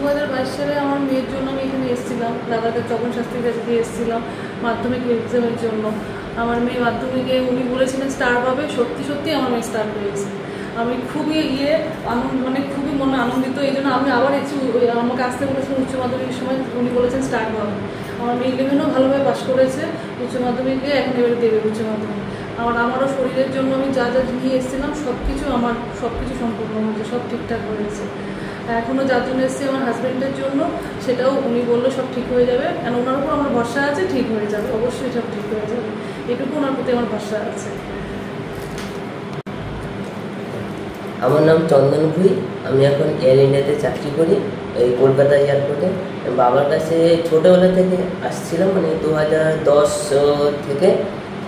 2022 সালে আমার মেয়ের জন্য আমি এখানে এসেছিলাম, দাদাদের তপন শাস্ত্রীর কাছে দিয়ে এসেছিলাম মাধ্যমিক এক্সামের জন্য। আমার মেয়ে মাধ্যমিকে উনি বলেছিলেন স্টার পাবে, সত্যি সত্যি আমার মেয়ে স্টার পেয়েছে। আমি খুবই খুবই মনে আনন্দিত। এই জন্য আমি আবার আমাকে আসতে বলেছিলেন উচ্চ মাধ্যমিকের সময়, উনি বলেছেন স্টার পাবে। আমার মেয়ে 11ও ভালোভাবে পাস করেছে, উচ্চ মাধ্যমিকে এখন এবারে দেবে উচ্চ মাধ্যমিক। আমারও শরীরের জন্য আমি যা যা নিয়ে এসেছিলাম সব কিছু সম্পূর্ণ হয়েছে, সব ঠিকঠাক হয়েছে। এখনও যার জন্য এসেছি আমার হাজব্যান্ডের জন্য, সেটাও উনি বললো সব ঠিক হয়ে যাবে, কারণ ওনার উপর আমার ভরসা আছে, ঠিক হয়ে যাবে, অবশ্যই সব ঠিক হয়ে যাবে, এটুকু ওনার প্রতি আমার ভরসা আছে। আমার নাম চন্দন ভুই, আমি এখন এয়ার ইন্ডিয়াতে চাকরি করি, এই কলকাতা এয়ারপোর্টে। বাবার কাছে ছোটোবেলা থেকে আসছিলাম, 2010 থেকে।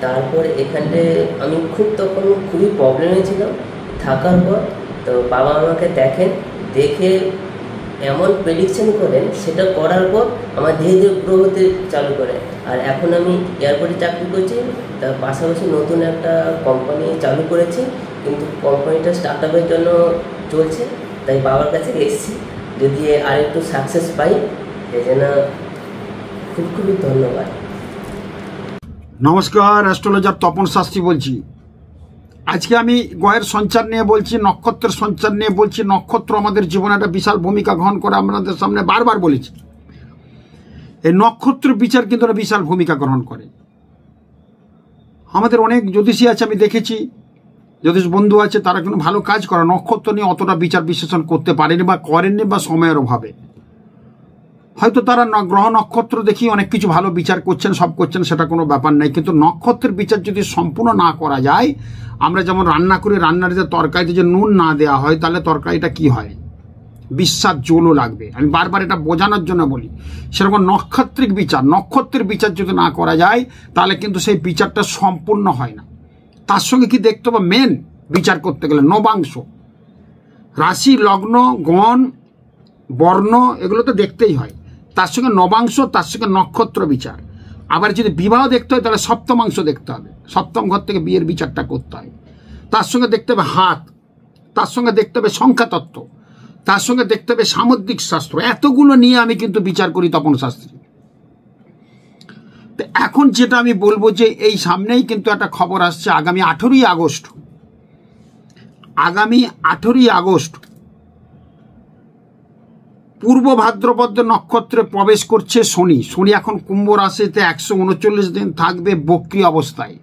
তারপর এখানে আমি তখন খুবই প্রবলেমে ছিলাম থাকার পর। তো বাবা আমাকে দেখে এমন প্রেডিকশন করেন, সেটা করার পর আমার ধীরে ধীরে গ্রো হতে চালু করে। আর এখন আমি এয়ারপোর্টে চাকরি করছি, তার পাশাপাশি নতুন একটা কোম্পানি চালু করেছি, কিন্তু কোম্পানিটা স্টার্ট আপের জন্য চলছে, তাই বাবার কাছে এসেছি, যদি আর একটু সাকসেস পাই এই জন্য খুবই ধন্যবাদ। নমস্কার, অ্যাস্ট্রোলজার তপন শাস্ত্রী বলছি। আজকে আমি গ্রহের সঞ্চার নিয়ে বলছি, নক্ষত্রের সঞ্চার নিয়ে বলছি। নক্ষত্র আমাদের জীবনে একটা বিশাল ভূমিকা গ্রহণ করে, আপনাদের সামনে বারবার বলেছি। এই নক্ষত্রের বিচার কিন্তু একটা বিশাল ভূমিকা গ্রহণ করে। আমাদের অনেক জ্যোতিষী আছে, আমি দেখেছি জ্যোতিষ বন্ধু আছে, তারা কিন্তু ভালো কাজ করে, নক্ষত্র নিয়ে অতটা বিচার বিশ্লেষণ করতে পারেনি বা করেননি, বা সময়ের অভাবে। হয়তো তারা গ্রহ নক্ষত্র দেখি অনেক কিছু ভালো বিচার করছেন, সব করছেন, সেটা কোনো ব্যাপার নাই। কিন্তু নক্ষত্রের বিচার যদি সম্পূর্ণ না করা যায়, আমরা যেমন রান্না করি, রান্নার যে তরকারিতে যে নুন না দেওয়া হয়, তাহলে তরকারিটা কি হয়, বিশ্বাস জলও লাগবে। আমি বারবার এটা বোঝানোর জন্য বলি, সেরকম নক্ষত্রের বিচার যদি না করা যায়, তাহলে কিন্তু সেই বিচারটা সম্পূর্ণ হয় না। তার সঙ্গে কি দেখতে হবে, মেন বিচার করতে গেলে নবাংশ, রাশি, লগ্ন, গণ, বর্ণ, এগুলো তো দেখতেই হয়। তার সঙ্গে নবাংশ, তার সঙ্গে নক্ষত্র বিচার। আবার যদি বিবাহ দেখতে হয়, তাহলে সপ্তমাংশ দেখতে হবে, সপ্তম ঘর থেকে বিয়ের বিচারটা করতে হয়। তার সঙ্গে দেখতে হবে হাত, তার সঙ্গে দেখতে হবে সংখ্যাতত্ত্ব, তার সঙ্গে দেখতে হবে সামুদ্রিক শাস্ত্র। এতগুলো নিয়ে আমি কিন্তু বিচার করি তপন শাস্ত্রী। এখন যেটা আমি বলবো যে এই সামনেই কিন্তু একটা খবর আসছে, আগামী 18ই আগস্ট পূর্ব ভাদ্রপদ নক্ষত্রে প্রবেশ করছে শনি এখন কুম্ভ রাশিতে 139 দিন থাকবে বক্রী অবস্থায়।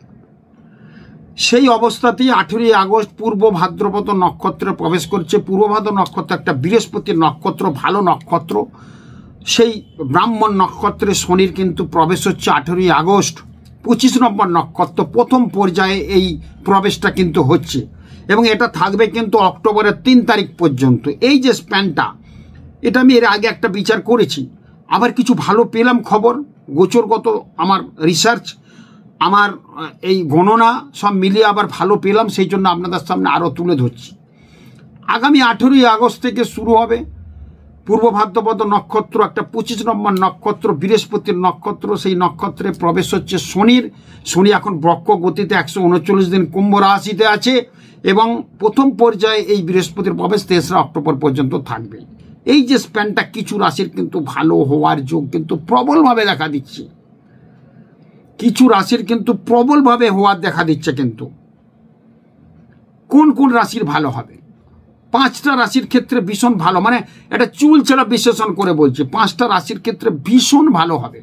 সেই অবস্থাতেই 18ই আগস্ট পূর্ব ভাদ্রপদ নক্ষত্রে প্রবেশ করছে। পূর্ব ভাদ্র নক্ষত্র একটা বৃহস্পতির নক্ষত্র, ভালো নক্ষত্র। সেই ব্রাহ্মণ নক্ষত্রে শনির কিন্তু প্রবেশ হচ্ছে 18ই আগস্ট। 25 নম্বর নক্ষত্র প্রথম পর্যায়ে এই প্রবেশটা কিন্তু হচ্ছে, এবং এটা থাকবে কিন্তু অক্টোবরের 3 তারিখ পর্যন্ত। এই যে স্প্যানটা, এটা আমি এর আগে একটা বিচার করেছি, আবার কিছু ভালো পেলাম খবর, গোচরগত আমার রিসার্চ, আমার এই গণনা সব মিলিয়ে আবার ভালো পেলাম, সেই জন্য আপনাদের সামনে আরও তুলে ধরছি। আগামী 18ই আগস্ট থেকে শুরু হবে পূর্ব ভাদ্রপদ নক্ষত্র, একটা 25 নম্বর নক্ষত্র, বৃহস্পতির নক্ষত্র। সেই নক্ষত্রে প্রবেশ হচ্ছে শনি এখন বক্র গতিতে 139 দিন কুম্ভ রাশিতে আছে, এবং প্রথম পর্যায়ে এই বৃহস্পতির প্রবেশ 3রা অক্টোবর পর্যন্ত থাকবে। এই যে স্প্যানটা, কিছু রাশির কিন্তু ভালো হওয়ার যোগ কিন্তু প্রবলভাবে দেখা দিচ্ছে, কিছু রাশির কিন্তু প্রবলভাবে হওয়ার দেখা দিচ্ছে। কিন্তু কোন কোন রাশির ভালো হবে, 5টা রাশির ক্ষেত্রে ভীষণ ভালো, এটা চুলচেরা বিশ্লেষণ করে বলছে, 5টা রাশির ক্ষেত্রে ভীষণ ভালো হবে।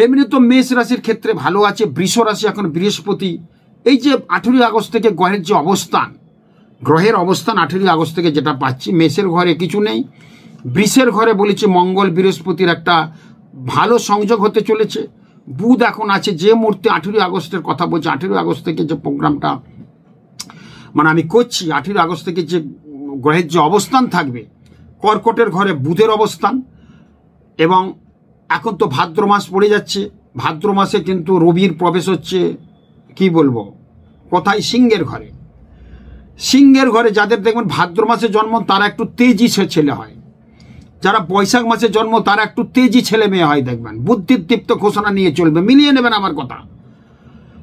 এমনি তো মেষ রাশির ক্ষেত্রে ভালো আছে, বৃষ রাশি এখন বৃহস্পতি, এই যে 18ই আগস্ট থেকে গ্রহের যে অবস্থান, 18ই আগস্ট থেকে যেটা পাচ্ছি, মেষের ঘরে কিছু নেই, বৃষের ঘরে বলেছে মঙ্গল বৃহস্পতির একটা ভালো সংযোগ হতে চলেছে। বুধ এখন আছে, যে মুহূর্তে 18ই আগস্টের কথা বলছি, 18ই আগস্ট থেকে যে প্রোগ্রামটা আমি করছি, 18ই আগস্ট থেকে যে গ্রহের যে অবস্থান থাকবে, কর্কটের ঘরে বুধের অবস্থান, এবং এখন তো ভাদ্র মাস পড়ে যাচ্ছে, ভাদ্র মাসে কিন্তু রবির প্রবেশ হচ্ছে, কি বলবো কোথায়, সিংহের ঘরে যাদের দেখবেন ভাদ্র মাসে জন্ম, তারা একটু তেজি ছেলে হয়, যারা বৈশাখ মাসে জন্ম তারা একটু তেজি ছেলে মেয়ে হয়, দেখবেন বুদ্ধির দীপ্ত ঘোষণা নিয়ে চলবে, মিলিয়ে নেবেন আমার কথা।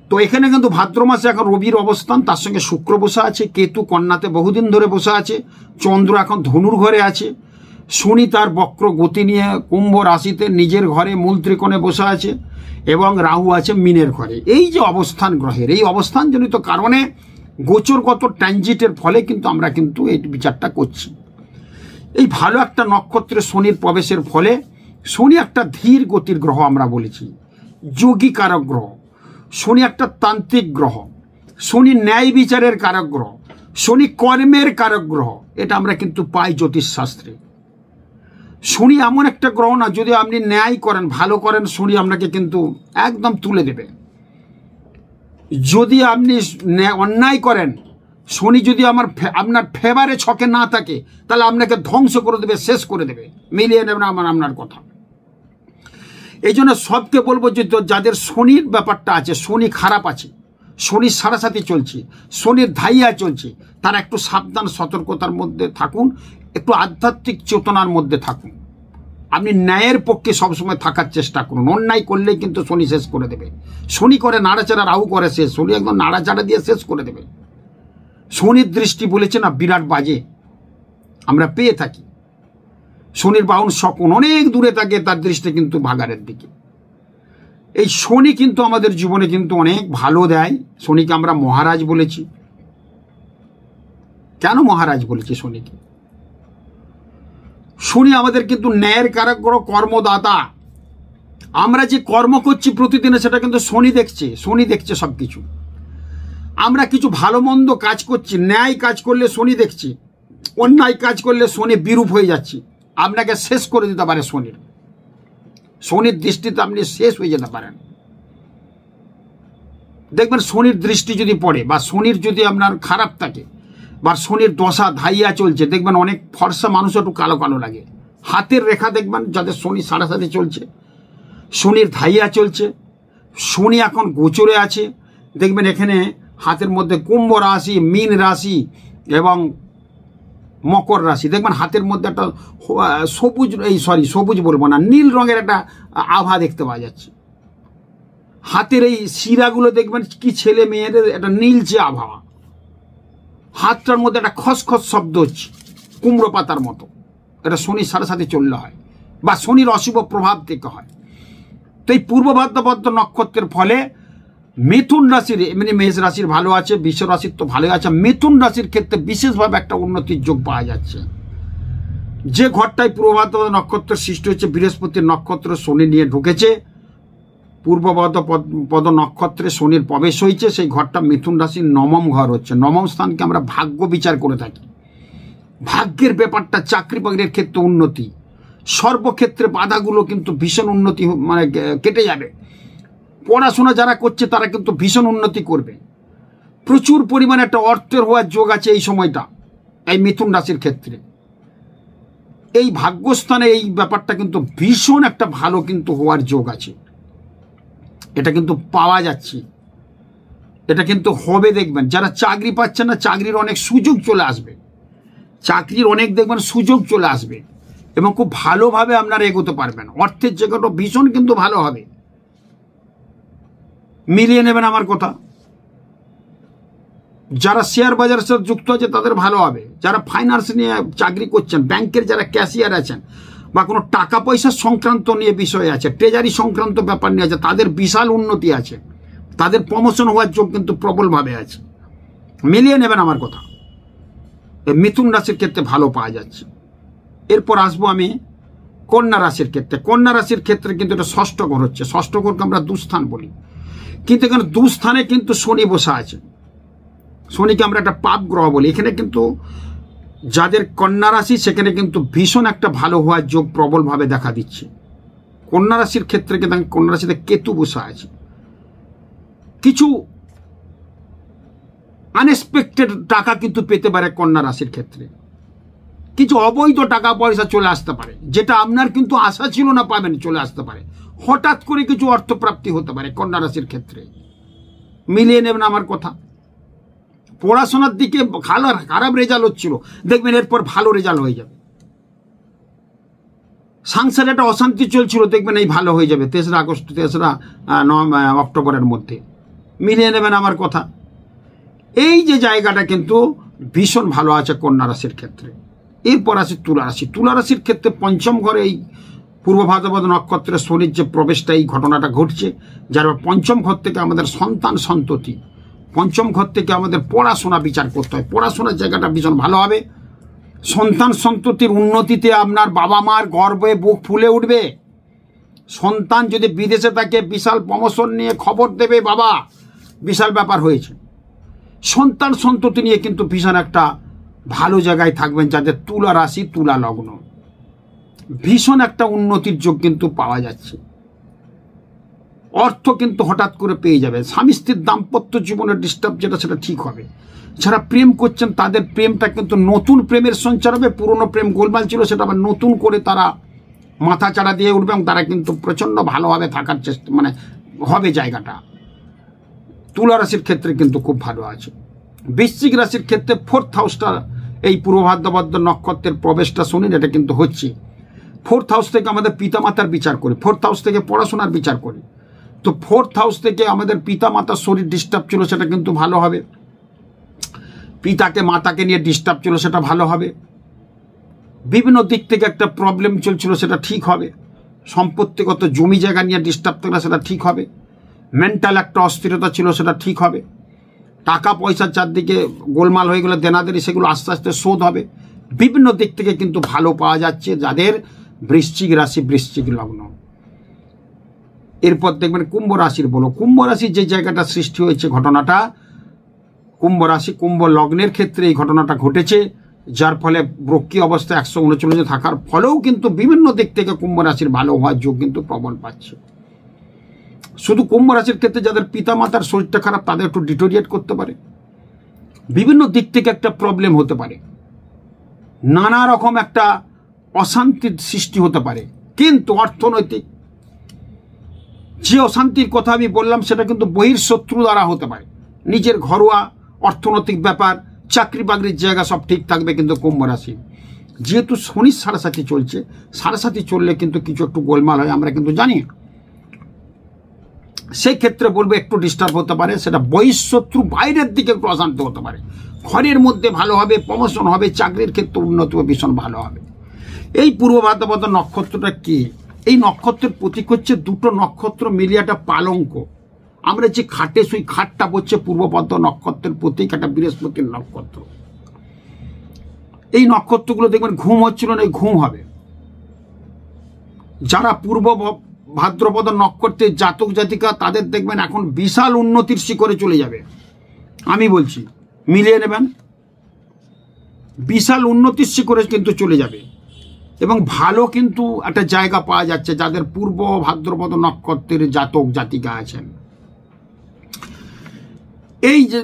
তো এখানে কিন্তু ভাদ্র মাসে এখন রবির অবস্থান, তার সঙ্গে শুক্র বসে আছে, কেতু কন্যাতে বহুদিন ধরে বসে আছে, চন্দ্র এখন ধনুর ঘরে আছে, শনি তার বক্র গতি নিয়ে কুম্ভ রাশিতে নিজের ঘরে মূল ত্রিকোণে বসে আছে এবং রাহু আছে মীনের ঘরে। এই যে অবস্থান গ্রহের, এই অবস্থানজনিত কারণে গোচরগত ট্রানজিটের ফলে কিন্তু আমরা কিন্তু এই বিচারটা করছি। এই ভালো একটা নক্ষত্রে শনির প্রবেশের ফলে, শনি একটা ধীর গতির গ্রহ আমরা বলেছি, যোগী কারক গ্রহ, শনি একটা তান্ত্রিক গ্রহ, শনি ন্যায় বিচারের কারক গ্রহ, শনি কর্মের কারক গ্রহ, এটা আমরা কিন্তু পাই জ্যোতিষশাস্ত্রে। শনি এমন একটা গ্রহ না, যদি আপনি ন্যায় করেন, ভালো করেন, শনি আপনাকে কিন্তু একদম তুলে দেবে। যদি আপনি অন্যায় করেন, শনি যদি আপনার ফেভারে ছকে না থাকে, তাহলে আপনাকে ধ্বংস করে দেবে, শেষ করে দেবে, মিলিয়ে নেবে না আপনার কথা। এই জন্য সবকে বলবো যে যাদের শনির ব্যাপারটা আছে, শনি খারাপ আছে, শনির সারাসাথে চলছে, শনির ধাইয়া চলছে, তারা একটু সাবধান সতর্কতার মধ্যে থাকুন, একটু আধ্যাত্মিক চেতনার মধ্যে থাকুন। আপনি ন্যায়ের পক্ষে সবসময় থাকার চেষ্টা করুন। অন্যায় করলেই কিন্তু শনি শেষ করে দেবে। শনি করে নাড়াচাড়া, রাহু করে শেষ, শনি একদম নাড়াচাড়া দিয়ে শেষ করে দেবে। শনির দৃষ্টি বলেছে না বিরাট বাজে, আমরা পেয়ে থাকি। শনির বাহন শকুন অনেক দূরে থাকে, তার দৃষ্টি কিন্তু ভাগাড়ের দিকে। এই শনি কিন্তু আমাদের জীবনে কিন্তু অনেক ভালো দেয়। শনিকে আমরা মহারাজ বলেছি। কেন মহারাজ বলেছি শনিকে? শনি আমাদের কিন্তু ন্যায়ের কারক গ্রহ, কর্মদাতা। আমরা যে কর্ম করছি প্রতিদিনে, সেটা কিন্তু শনি দেখছে, শনি দেখছে সব কিছু। আমরা কিছু ভালো মন্দ কাজ করছি, ন্যায় কাজ করলে শনি দেখছি, অন্যায় কাজ করলে শনি বিরূপ হয়ে যাচ্ছে, আপনাকে শেষ করে দিতে পারে। শনির দৃষ্টিতে আপনি শেষ হয়ে যেতে পারেন। দেখবেন শনির দৃষ্টি যদি পড়ে, বা শনির যদি আপনার খারাপ থাকে, বা শনির দশা ধাইয়া চলছে, দেখবেন অনেক ফর্সা মানুষ একটু কালো কালো লাগে। হাতের রেখা দেখবেন যাদের শনি সাড়ে চলছে, শনির ধাইয়া চলছে, শনি এখন গোচরে আছে, দেখবেন এখানে হাতের মধ্যে কুম্ভ রাশি, মীন রাশি এবং মকর রাশি, দেখবেন হাতের মধ্যে একটা সবুজ বলবো না, নীল রঙের একটা আভা দেখতে পাওয়া যাচ্ছে। হাতের এই শিরাগুলো দেখবেন কি ছেলে মেয়েদের একটা নীলচে আবহাওয়া। হাতটার মধ্যে একটা খসখস শব্দ হচ্ছে কুমড়ো পাতার মতো। এটা শনির সাথে চললে হয়, বা শনির অশুভ প্রভাব থেকে হয়। তো এই পূর্ব ভাদ্রপদ নক্ষত্রের ফলে মিথুন রাশির, এমনি মেষ রাশির ভালো আছে, বৃষ রাশির তো ভালোই আছে, মিথুন রাশির ক্ষেত্রে বিশেষভাবে একটা উন্নতির যোগ পাওয়া যাচ্ছে। যে ঘরটায় পূর্ব ভাদ্রপদ নক্ষত্রের সৃষ্টি হচ্ছে, বৃহস্পতির নক্ষত্র শনি নিয়ে ঢুকেছে, পূর্ব ভাদ্রপদ নক্ষত্রে শনির প্রবেশ হয়েছে, সেই ঘরটা মিথুন রাশির নবম ঘর হচ্ছে। নবম স্থানকে আমরা ভাগ্য বিচার করে থাকি। ভাগ্যের ব্যাপারটা, চাকরি বাকরির ক্ষেত্রে উন্নতি, সর্বক্ষেত্রে বাধাগুলো কিন্তু ভীষণ উন্নতি, মানে কেটে যাবে। পড়াশোনা যারা করছে তারা কিন্তু ভীষণ উন্নতি করবে। প্রচুর পরিমাণে একটা অর্থের হওয়ার যোগ আছে এই সময়টা, এই মিথুন রাশির ক্ষেত্রে। এই ভাগ্যস্থানে এই ব্যাপারটা কিন্তু ভীষণ একটা ভালো কিন্তু হওয়ার যোগ আছে। এটা কিন্তু পাওয়া যাচ্ছে, এটা কিন্তু হবে। দেখবেন যারা চাকরি পাচ্ছেন না, চাকরির অনেক সুযোগ চলে আসবে, চাকরির অনেক দেখবেন সুযোগ চলে আসবে, এবং খুব ভালোভাবে আপনারা এগোতে পারবেন। অর্থের জায়গাটা ভীষণ কিন্তু ভালো হবে, মিলিয়ে নেবেন আমার কথা। যারা শেয়ার বাজারের সাথে যুক্ত আছে তাদের ভালো হবে। যারা ফাইন্যান্স নিয়ে চাকরি করছেন, ব্যাংকের যারা ক্যাশিয়ার আছেন, বা কোনো টাকা পয়সা সংক্রান্ত নিয়ে বিষয় আছে, ট্রেজারি সংক্রান্ত ব্যাপার নিয়ে আছে, তাদের বিশাল উন্নতি আছে, তাদের প্রমোশন হওয়ার যোগ কিন্তু প্রবলভাবে আছে। মিলিয়ে নেবেন আমার কথা। মিথুন রাশির ক্ষেত্রে ভালো পাওয়া যাচ্ছে। এরপর আসবো আমি কন্যা রাশির ক্ষেত্রে। কন্যা রাশির ক্ষেত্রে কিন্তু এটা ষষ্ঠ ঘর হচ্ছে। ষষ্ঠ ঘরকে আমরা দুস্থান বলি, কিন্তু এখানে দুস্থানে কিন্তু শনি বসা আছে। শনিকে আমরা একটা পাপ গ্রহ বলি। এখানে কিন্তু যাদের কন্যা রাশি, সেখানে কিন্তু ভীষণ একটা ভালো হওয়ার যোগ প্রবলভাবে দেখা দিচ্ছে। কন্যা রাশির ক্ষেত্রে কিন্তু কন্যা রাশিতে কেতু বসা আছে। কিছু আনএক্সপেক্টেড টাকা কিন্তু পেতে পারে কন্যা রাশির ক্ষেত্রে। কিছু অবৈধ টাকা পয়সা চলে আসতে পারে, যেটা আপনার কিন্তু আশা ছিল না পাবেন, চলে আসতে পারে। হঠাৎ করে কিছু অর্থপ্রাপ্তি হতে পারে কন্যা রাশির ক্ষেত্রে। মিলিয়ে নেবেন আমার কথা। পড়াশোনার দিকে খারাপ রেজাল্ট হচ্ছিল, দেখবেন এরপর ভালো রেজাল্ট হয়ে যাবে। সংসারে একটা অশান্তি চলছিল, দেখবেন এই ভালো হয়ে যাবে 3রা আগস্ট 3রা অক্টোবরের মধ্যে। মিলিয়ে নেবেন আমার কথা। এই যে জায়গাটা কিন্তু ভীষণ ভালো আছে কন্যা রাশির ক্ষেত্রে। এরপর আসি তুলা রাশি। তুলা রাশির ক্ষেত্রে পঞ্চম ঘরে এই পূর্ব ভাদ্রপদ নক্ষত্রের শনির যে প্রবেশটা, এই ঘটনাটা ঘটছে, যার পঞ্চম ঘর থেকে আমাদের সন্তান সন্ততি, পঞ্চম ঘর থেকে আমাদের পড়াশোনা বিচার করতে হয়। পড়াশোনার জায়গাটা ভীষণ ভালো হবে। সন্তান সন্ততির উন্নতিতে আপনার বাবা মার গর্বে বুক ফুলে উঠবে। সন্তান যদি বিদেশে থাকে বিশাল প্রমোশন নিয়ে খবর দেবে, বাবা বিশাল ব্যাপার হয়েছে। সন্তান সন্ততি নিয়ে কিন্তু ভীষণ একটা ভালো জায়গায় থাকবেন যাদের তুলা রাশি তুলা লগ্ন। ভীষণ একটা উন্নতির যোগ কিন্তু পাওয়া যাচ্ছে। অর্থ কিন্তু হঠাৎ করে পেয়ে যাবে। স্বামী স্ত্রীর দাম্পত্য জীবনের ডিস্টার্ব যেটা, সেটা ঠিক হবে। যারা প্রেম করছেন তাদের প্রেমটা কিন্তু নতুন প্রেমের সঞ্চার হবে। পুরনো প্রেম গোলমাল ছিল, সেটা আবার নতুন করে তারা মাথা চাড়া দিয়ে উঠবে এবং তারা কিন্তু প্রচণ্ড ভালোভাবে থাকার চেষ্টা হবে জায়গাটা। তুলা রাশির ক্ষেত্রে কিন্তু খুব ভালো আছে। বৃশ্চিক রাশির ক্ষেত্রে 4th হাউসটা, এই পূর্ব ভাদ্রপদ নক্ষত্রের প্রবেশটা শনির, এটা কিন্তু হচ্ছে। 4th হাউস থেকে আমাদের পিতামাতার বিচার করি, 4th হাউস থেকে পড়াশোনার বিচার করি। তো 4th হাউস থেকে আমাদের পিতামাতার শরীর ডিস্টার্ব ছিল, সেটা কিন্তু ভালো হবে। পিতাকে মাতাকে নিয়ে ডিস্টার্ব ছিল, সেটা ভালো হবে। বিভিন্ন দিক থেকে একটা প্রবলেম চলছিল, সেটা ঠিক হবে। সম্পত্তিগত জমি জায়গা নিয়ে ডিস্টার্ব থাকলে সেটা ঠিক হবে। মেন্টাল একটা অস্থিরতা ছিল, সেটা ঠিক হবে। টাকা পয়সার চারদিকে গোলমাল হয়ে গেলে দেনাদেরি, সেগুলো আস্তে আস্তে শোধ হবে। বিভিন্ন দিক থেকে কিন্তু ভালো পাওয়া যাচ্ছে যাদের বৃশ্চিক রাশি বৃশ্চিক লগ্ন। এরপর দেখবেন কুম্ভ রাশির বলো। কুম্ভ রাশির যে জায়গাটা সৃষ্টি হয়েছে ঘটনাটা, কুম্ভ রাশি কুম্ভ লগ্নের ক্ষেত্রে এই ঘটনাটা ঘটেছে, যার ফলে বক্রী অবস্থায় 139 থাকার ফলেও কিন্তু বিভিন্ন দিক থেকে কুম্ভ রাশির ভালো হওয়ার যোগ কিন্তু প্রবল পাচ্ছে। শুধু কুম্ভ রাশির ক্ষেত্রে যাদের পিতামাতার শরীরটা খারাপ, তাদের একটু ডিটোরিয়েট করতে পারে। বিভিন্ন দিক থেকে একটা প্রবলেম হতে পারে, নানা রকম একটা অশান্তির সৃষ্টি হতে পারে। কিন্তু অর্থনৈতিক যে অশান্তির কথা আমি বললাম, সেটা কিন্তু বহির্শত্রু দ্বারা হতে পারে। নিজের ঘরোয়া অর্থনৈতিক ব্যাপার, চাকরি বাকরির জায়গা সব ঠিক থাকবে। কিন্তু কুম্ভ রাশি যেহেতু শনির সাড়ে চলছে, সাড়ে চললে কিন্তু কিছু একটু গোলমাল হয়, আমরা কিন্তু জানি। সেই ক্ষেত্রে বলবো একটু ডিস্টার্ব হতে পারে, সেটা বহিঃশত্রু বাইরের দিকে একটু অশান্ত হতে পারে। ঘরের মধ্যে ভালো হবে, প্রমোশন হবে, চাকরির ক্ষেত্রে উন্নতি ভীষণ ভালো হবে। এই পূর্ব ভাদ্রপদ নক্ষত্রটা কি? এই নক্ষত্রের প্রতীক হচ্ছে দুটো নক্ষত্র মিলিয়ে একটা পালঙ্ক। আমরা যে খাটে শুই, খাটটা হচ্ছে পূর্বপদ্ম নক্ষত্রের প্রতীক, একটা বৃহস্পতির নক্ষত্র। এই নক্ষত্রগুলো দেখবেন ঘুম হচ্ছিল না, ঘুম হবে। যারা পূর্ব ভাদ্রপদ নক্ষত্রের জাতক জাতিকা, তাদের দেখবেন এখন বিশাল উন্নতির শিখরে চলে যাবে। আমি বলছি মিলিয়ে নেবেন, বিশাল উন্নতির শিখরে কিন্তু চলে যাবে এবং ভালো কিন্তু একটা জায়গা পাওয়া যাচ্ছে যাদের পূর্ব ভাদ্রপদ নক্ষত্রের জাতক জাতিকা আছেন। এই যে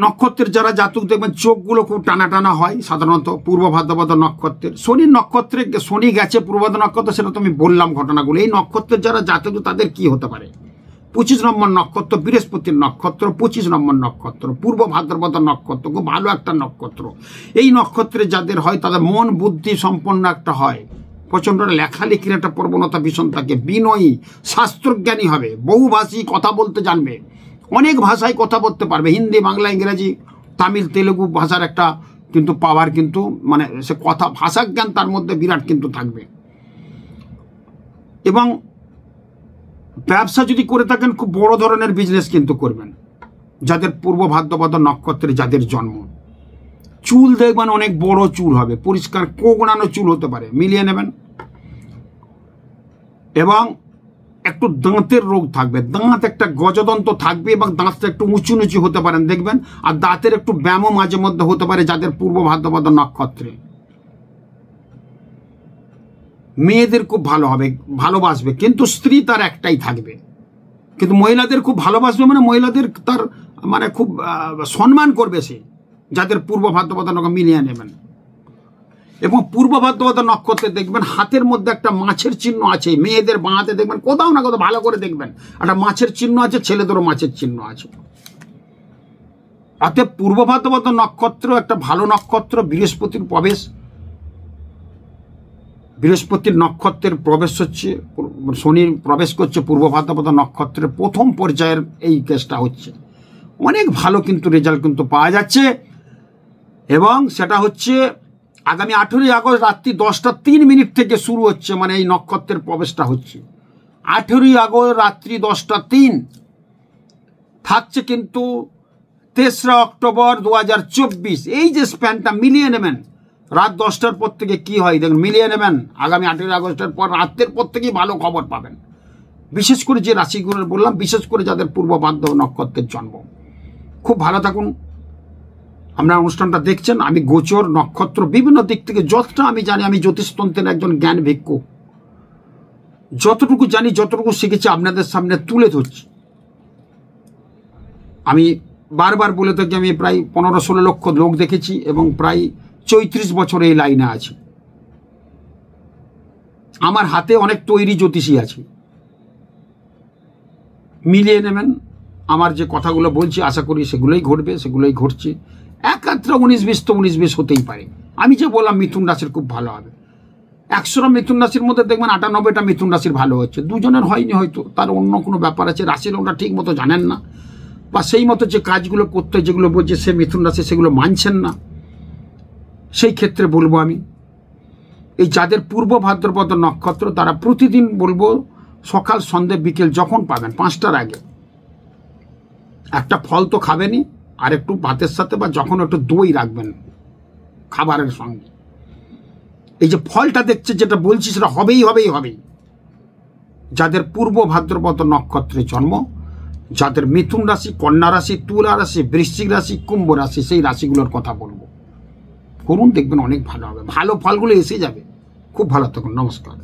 নক্ষত্রের যারা জাতক দেখবেন চোখগুলো খুব টানা টানা হয় সাধারণত পূর্ব ভাদ্রপদ নক্ষত্রের। শনির নক্ষত্রে শনি গেছে পূর্ব ভাদ্র নক্ষত্র, সেটা তো আমি বললাম ঘটনাগুলো। এই নক্ষত্রের যারা জাতক তাদের কি হতে পারে? 25 নম্বর নক্ষত্র বৃহস্পতির নক্ষত্র, 25 নম্বর নক্ষত্র পূর্ব ভাদ্রপদ নক্ষত্র, খুব ভালো একটা নক্ষত্র। এই নক্ষত্রে যাদের হয় তাদের মন বুদ্ধি সম্পন্ন একটা হয়, প্রচণ্ড লেখালেখির একটা প্রবণতা ভীষণ থাকে, বিনয়ী শাস্ত্রজ্ঞানী হবে, বহুভাষী কথা বলতে জানবে, অনেক ভাষায় কথা বলতে পারবে, হিন্দি বাংলা ইংরেজি তামিল তেলেগু ভাষার একটা কিন্তু পাওয়ার কিন্তু মানে সে কথা ভাষা জ্ঞান তার মধ্যে বিরাট কিন্তু থাকবে। এবং ব্যবসা যদি করে থাকেন খুব বড় ধরনের বিজনেস কিন্তু করবেন যাদের পূর্ব ভাদ্রপদ নক্ষত্রে যাদের জন্ম। চুল দেখবেন অনেক বড় চুল হবে, পরিষ্কার কোগড়ানো চুল হতে পারে, মিলিয়ে নেবেন। এবং একটু দাঁতের রোগ থাকবে, দাঁত একটা গজদন্ত থাকবে এবং দাঁতটা একটু উঁচু নিচু হতে পারেন দেখবেন। আর দাঁতের একটু ব্যায়ামও মাঝে মধ্যে হতে পারে যাদের পূর্ব ভাদ্রপদ নক্ষত্রে। মেয়েদের খুব ভালো হবে, ভালোবাসবে, কিন্তু স্ত্রী তার একটাই থাকবে। কিন্তু মহিলাদের খুব ভালোবাসবে, মানে মহিলাদের তার মানে খুব সম্মান করবে সে, যাদের পূর্ব ভাদ্রপদ নক্ষত্র মিলিয়ে নেবেন। এবং পূর্ব ভাদ্রপদ নক্ষত্রে দেখবেন হাতের মধ্যে একটা মাছের চিহ্ন আছে। মেয়েদের বাঁ হাতে দেখবেন কোথাও না কোথাও ভালো করে দেখবেন একটা মাছের চিহ্ন আছে, ছেলেদেরও মাছের চিহ্ন আছে। অতএব পূর্ব ভাদ্রপদ নক্ষত্র একটা ভালো নক্ষত্র। বৃহস্পতির প্রবেশ, বৃহস্পতির নক্ষত্রের প্রবেশ হচ্ছে, শনির প্রবেশ করছে পূর্ব ভাদ্রপদ নক্ষত্রের প্রথম পর্যায়ের এই কেসটা হচ্ছে। অনেক ভালো কিন্তু রেজাল্ট কিন্তু পাওয়া যাচ্ছে। এবং সেটা হচ্ছে আগামী 18ই আগস্ট রাত্রি 10:03 থেকে শুরু হচ্ছে, মানে এই নক্ষত্রের প্রবেশটা হচ্ছে 18ই আগস্ট রাত্রি 10:03। থাকছে কিন্তু 3রা অক্টোবর 2024। এই যে স্প্যানটা মিলিয়ে নেবেন, রাত 10টার পর থেকে কি হয় দেখুন, মিলিয়ে নেবেন। আগামী 18ই আগস্টের পর রাতের পর থেকেই ভালো খবর পাবেন, বিশেষ করে যে রাশিগুলো বললাম, বিশেষ করে যাদের পূর্ব ভাদ্র নক্ষত্রের জন্ম। খুব ভালো থাকুন। আপনারা অনুষ্ঠানটা দেখছেন, আমি গোচর নক্ষত্র বিভিন্ন দিক থেকে যতটা আমি জানি, আমি জ্যোতিষতন্ত্রের একজন জ্ঞান ভিক্ষু, যতটুকু জানি যতটুকু শিখেছি আপনাদের সামনে তুলে ধরছি। আমি বারবার বলে থাকি আমি প্রায় 15-16 লক্ষ লোক দেখেছি এবং প্রায় 34 বছর এই লাইনে আছি। আমার হাতে অনেক তৈরি জ্যোতিষী আছে, মিলিয়ে নেবেন। আমার যে কথাগুলো বলছি আশা করি সেগুলোই ঘটবে, সেগুলোই ঘটছে। একাত্রা 19-20 তো 19-20 হতেই পারে। আমি যে বললাম মিথুন রাশির খুব ভালো হবে, 100টা মিথুন রাশির মধ্যে দেখবেন 98টা মিথুন রাশির ভালো হচ্ছে, দুজনের হয়নি, হয়তো তার অন্য কোনো ব্যাপার আছে, রাশির ওটা ঠিক মতো জানেন না, বা সেই মতো যে কাজগুলো করতে যেগুলো বলছে সে মিথুন রাশি সেগুলো মানছেন না। সেই ক্ষেত্রে বলবো আমি, এই যাদের পূর্ব ভাদ্রপদ নক্ষত্র তারা প্রতিদিন বলবো সকাল সন্ধ্যে বিকেল যখন পাবেন 5টার আগে একটা ফল তো খাবেনই, আর একটু ভাতের সাথে বা যখন একটু দই রাখবেন খাবারের সঙ্গে। এই যে ফলটা দেখছে যেটা বলছি সেটা হবেই হবেই হবেই। যাদের পূর্ব ভাদ্রপদ নক্ষত্রে জন্ম, যাদের মিথুন রাশি, কন্যা রাশি, তুলা রাশি, বৃশ্চিক রাশি, কুম্ভ রাশি, সেই রাশিগুলোর কথা বলবো, করুন, দেখবেন অনেক ভালো হবে, ভালো ফলগুলো এসে যাবে। খুব ভালো থাকুন, নমস্কার।